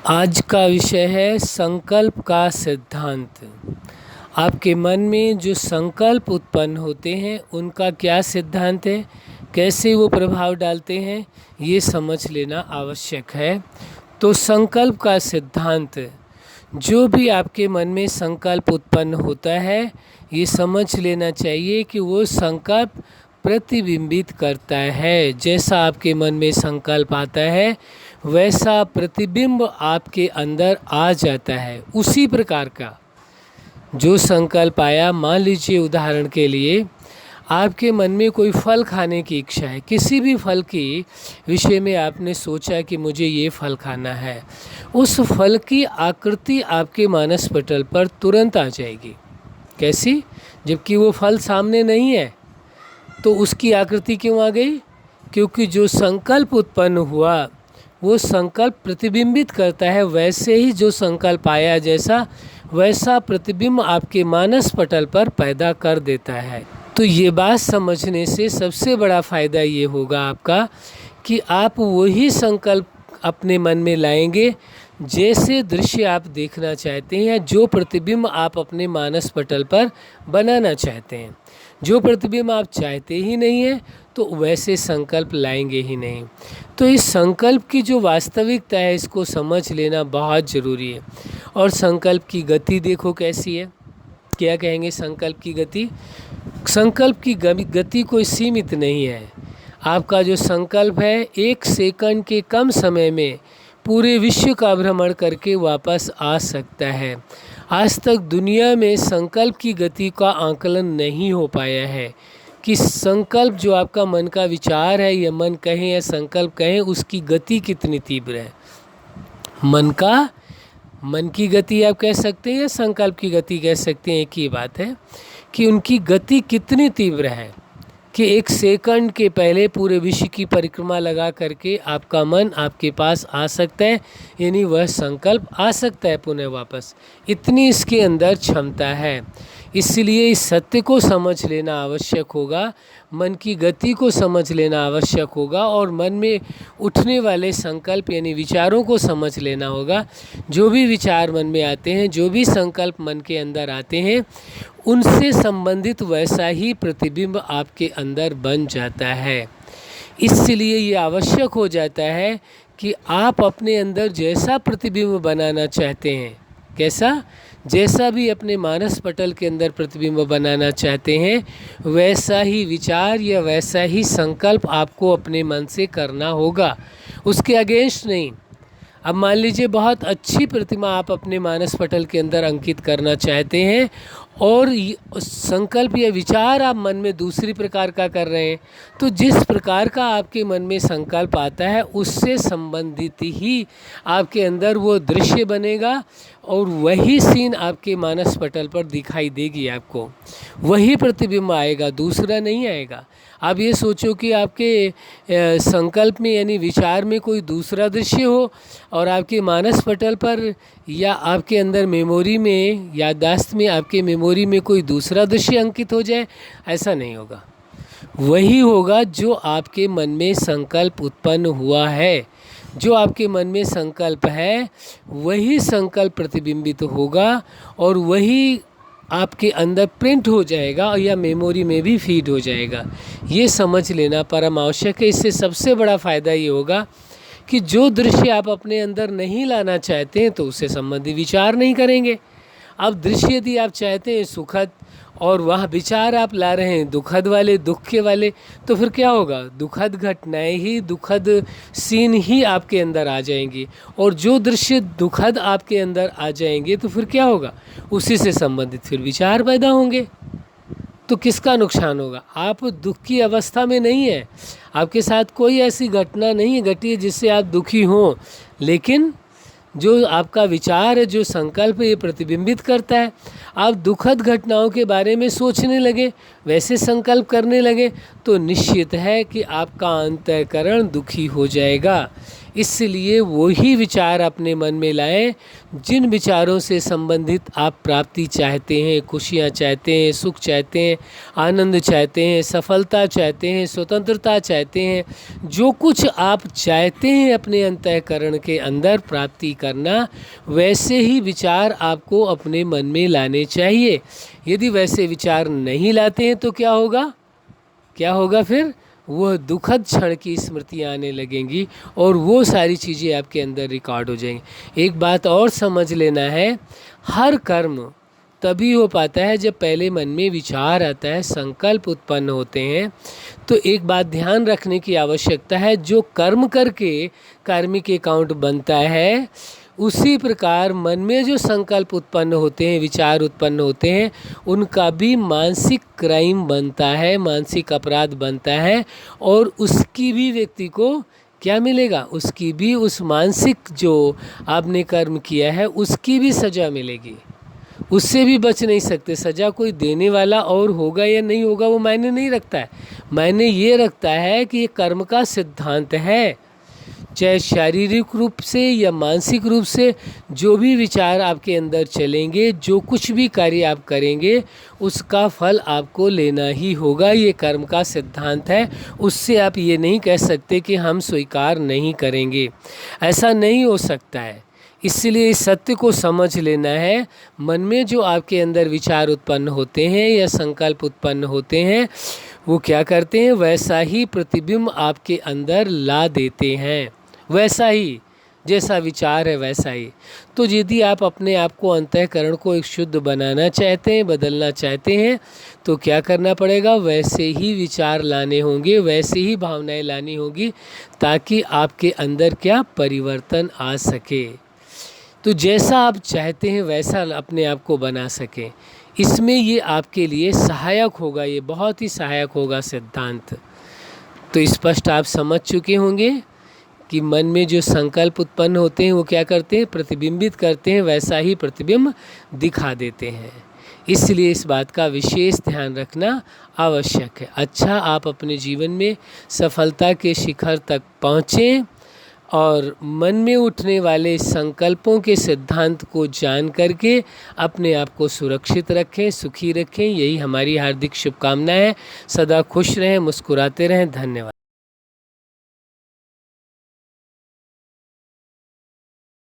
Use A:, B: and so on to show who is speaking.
A: आज का विषय है संकल्प का सिद्धांत। आपके मन में जो संकल्प उत्पन्न होते हैं उनका क्या सिद्धांत है, कैसे वो प्रभाव डालते हैं, ये समझ लेना आवश्यक है। तो संकल्प का सिद्धांत, जो भी आपके मन में संकल्प उत्पन्न होता है ये समझ लेना चाहिए कि वो संकल्प प्रतिबिंबित करता है। जैसा आपके मन में संकल्प आता है वैसा प्रतिबिंब आपके अंदर आ जाता है। उसी प्रकार का जो संकल्प आया, मान लीजिए उदाहरण के लिए आपके मन में कोई फल खाने की इच्छा है, किसी भी फल के विषय में आपने सोचा कि मुझे ये फल खाना है, उस फल की आकृति आपके मानस पटल पर तुरंत आ जाएगी। कैसी? जबकि वो फल सामने नहीं है, तो उसकी आकृति क्यों आ गई? क्योंकि जो संकल्प उत्पन्न हुआ वो संकल्प प्रतिबिंबित करता है। वैसे ही जो संकल्प आया जैसा वैसा प्रतिबिंब आपके मानस पटल पर पैदा कर देता है। तो ये बात समझने से सबसे बड़ा फ़ायदा ये होगा आपका कि आप वही संकल्प अपने मन में लाएंगे जैसे दृश्य आप देखना चाहते हैं, जो प्रतिबिंब आप अपने मानस पटल पर बनाना चाहते हैं। जो प्रतिबिंब आप चाहते ही नहीं है तो वैसे संकल्प लाएंगे ही नहीं। तो इस संकल्प की जो वास्तविकता है इसको समझ लेना बहुत ज़रूरी है। और संकल्प की गति देखो कैसी है। क्या कहेंगे संकल्प की गति? संकल्प की गति कोई सीमित नहीं है। आपका जो संकल्प है 1 सेकंड के कम समय में पूरे विश्व का भ्रमण करके वापस आ सकता है। आज तक दुनिया में संकल्प की गति का आकलन नहीं हो पाया है कि संकल्प जो आपका मन का विचार है, या मन कहें या संकल्प कहें, उसकी गति कितनी तीव्र है। मन की गति आप कह सकते हैं या संकल्प की गति कह सकते हैं, एक ही बात है कि उनकी गति कितनी तीव्र है कि 1 सेकंड के पहले पूरे विश्व की परिक्रमा लगा करके आपका मन आपके पास आ सकता है, यानी वह संकल्प आ सकता है पुनः वापस। इतनी इसके अंदर क्षमता है। इसलिए इस सत्य को समझ लेना आवश्यक होगा, मन की गति को समझ लेना आवश्यक होगा, और मन में उठने वाले संकल्प यानी विचारों को समझ लेना होगा। जो भी विचार मन में आते हैं, जो भी संकल्प मन के अंदर आते हैं, उनसे संबंधित वैसा ही प्रतिबिंब आपके अंदर बन जाता है। इसलिए ये आवश्यक हो जाता है कि आप अपने अंदर जैसा प्रतिबिंब बनाना चाहते हैं, कैसा, जैसा भी अपने मानस पटल के अंदर प्रतिबिंब बनाना चाहते हैं, वैसा ही विचार या वैसा ही संकल्प आपको अपने मन से करना होगा, उसके अगेंस्ट नहीं। अब मान लीजिए बहुत अच्छी प्रतिमा आप अपने मानस पटल के अंदर अंकित करना चाहते हैं और संकल्प या विचार आप मन में दूसरी प्रकार का कर रहे हैं, तो जिस प्रकार का आपके मन में संकल्प आता है उससे संबंधित ही आपके अंदर वो दृश्य बनेगा और वही सीन आपके मानस पटल पर दिखाई देगी। आपको वही प्रतिबिंब आएगा, दूसरा नहीं आएगा। आप ये सोचो कि आपके संकल्प में यानी विचार में कोई दूसरा दृश्य हो और आपके मानस पटल पर या आपके अंदर मेमोरी में, याददाश्त में, आपके मेमोरी में कोई दूसरा दृश्य अंकित हो जाए, ऐसा नहीं होगा। वही होगा जो आपके मन में संकल्प उत्पन्न हुआ है। जो आपके मन में संकल्प है वही संकल्प प्रतिबिंबित होगा और वही आपके अंदर प्रिंट हो जाएगा या मेमोरी में भी फीड हो जाएगा। ये समझ लेना परम आवश्यक है। इससे सबसे बड़ा फ़ायदा ये होगा कि जो दृश्य आप अपने अंदर नहीं लाना चाहते हैं तो उससे संबंधित विचार नहीं करेंगे। अब दृश्य यदि आप चाहते हैं सुखद और वह विचार आप ला रहे हैं दुखद वाले, दुख के वाले, तो फिर क्या होगा? दुखद घटनाएं ही, दुखद सीन ही आपके अंदर आ जाएंगी। और जो दृश्य दुखद आपके अंदर आ जाएंगे तो फिर क्या होगा? उसी से संबंधित फिर विचार पैदा होंगे। तो किसका नुकसान होगा? आप दुख की अवस्था में नहीं है, आपके साथ कोई ऐसी घटना नहीं घटी है जिससे आप दुखी हों, लेकिन जो आपका विचार है, जो संकल्प है, ये प्रतिबिंबित करता है। आप दुखद घटनाओं के बारे में सोचने लगे, वैसे संकल्प करने लगे, तो निश्चित है कि आपका अंतःकरण दुखी हो जाएगा। इसलिए वही विचार अपने मन में लाएं जिन विचारों से संबंधित आप प्राप्ति चाहते हैं, खुशियाँ चाहते हैं, सुख चाहते हैं, आनंद चाहते हैं, सफलता चाहते हैं, स्वतंत्रता चाहते हैं। जो कुछ आप चाहते हैं अपने अंतःकरण के अंदर प्राप्ति करना, वैसे ही विचार आपको अपने मन में लाने चाहिए। यदि वैसे विचार नहीं लाते हैं तो क्या होगा? क्या होगा फिर? वह दुखद क्षण की स्मृतियाँ आने लगेंगी और वो सारी चीज़ें आपके अंदर रिकॉर्ड हो जाएंगी। एक बात और समझ लेना है, हर कर्म तभी हो पाता है जब पहले मन में विचार आता है, संकल्प उत्पन्न होते हैं। तो एक बात ध्यान रखने की आवश्यकता है, जो कर्म करके कार्मिक अकाउंट बनता है, उसी प्रकार मन में जो संकल्प उत्पन्न होते हैं, विचार उत्पन्न होते हैं, उनका भी मानसिक क्राइम बनता है, मानसिक अपराध बनता है। और उसकी भी व्यक्ति को क्या मिलेगा? उसकी भी, उस मानसिक जो आपने कर्म किया है उसकी भी सज़ा मिलेगी। उससे भी बच नहीं सकते। सज़ा कोई देने वाला और होगा या नहीं होगा वो मायने नहीं रखता है। मायने ये रखता है कि ये कर्म का सिद्धांत है। चाहे शारीरिक रूप से या मानसिक रूप से जो भी विचार आपके अंदर चलेंगे, जो कुछ भी कार्य आप करेंगे, उसका फल आपको लेना ही होगा। ये कर्म का सिद्धांत है। उससे आप ये नहीं कह सकते कि हम स्वीकार नहीं करेंगे, ऐसा नहीं हो सकता है। इसलिए इस सत्य को समझ लेना है, मन में जो आपके अंदर विचार उत्पन्न होते हैं या संकल्प उत्पन्न होते हैं, वो क्या करते हैं? वैसा ही प्रतिबिंब आपके अंदर ला देते हैं। वैसा ही, जैसा विचार है वैसा ही। तो यदि आप अपने आप को, अंतःकरण को एक शुद्ध बनाना चाहते हैं, बदलना चाहते हैं, तो क्या करना पड़ेगा? वैसे ही विचार लाने होंगे, वैसे ही भावनाएं लानी होगी, ताकि आपके अंदर क्या परिवर्तन आ सके। तो जैसा आप चाहते हैं वैसा अपने आप को बना सकें, इसमें ये आपके लिए सहायक होगा। ये बहुत ही सहायक होगा सिद्धांत। तो स्पष्ट आप समझ चुके होंगे कि मन में जो संकल्प उत्पन्न होते हैं वो क्या करते हैं? प्रतिबिंबित करते हैं, वैसा ही प्रतिबिंब दिखा देते हैं। इसलिए इस बात का विशेष ध्यान रखना आवश्यक है। अच्छा, आप अपने जीवन में सफलता के शिखर तक पहुँचें और मन में उठने वाले संकल्पों के सिद्धांत को जान करके अपने आप को सुरक्षित रखें, सुखी रखें। यही हमारी हार्दिक शुभकामनाएं है। सदा खुश रहें, मुस्कुराते रहें। धन्यवाद।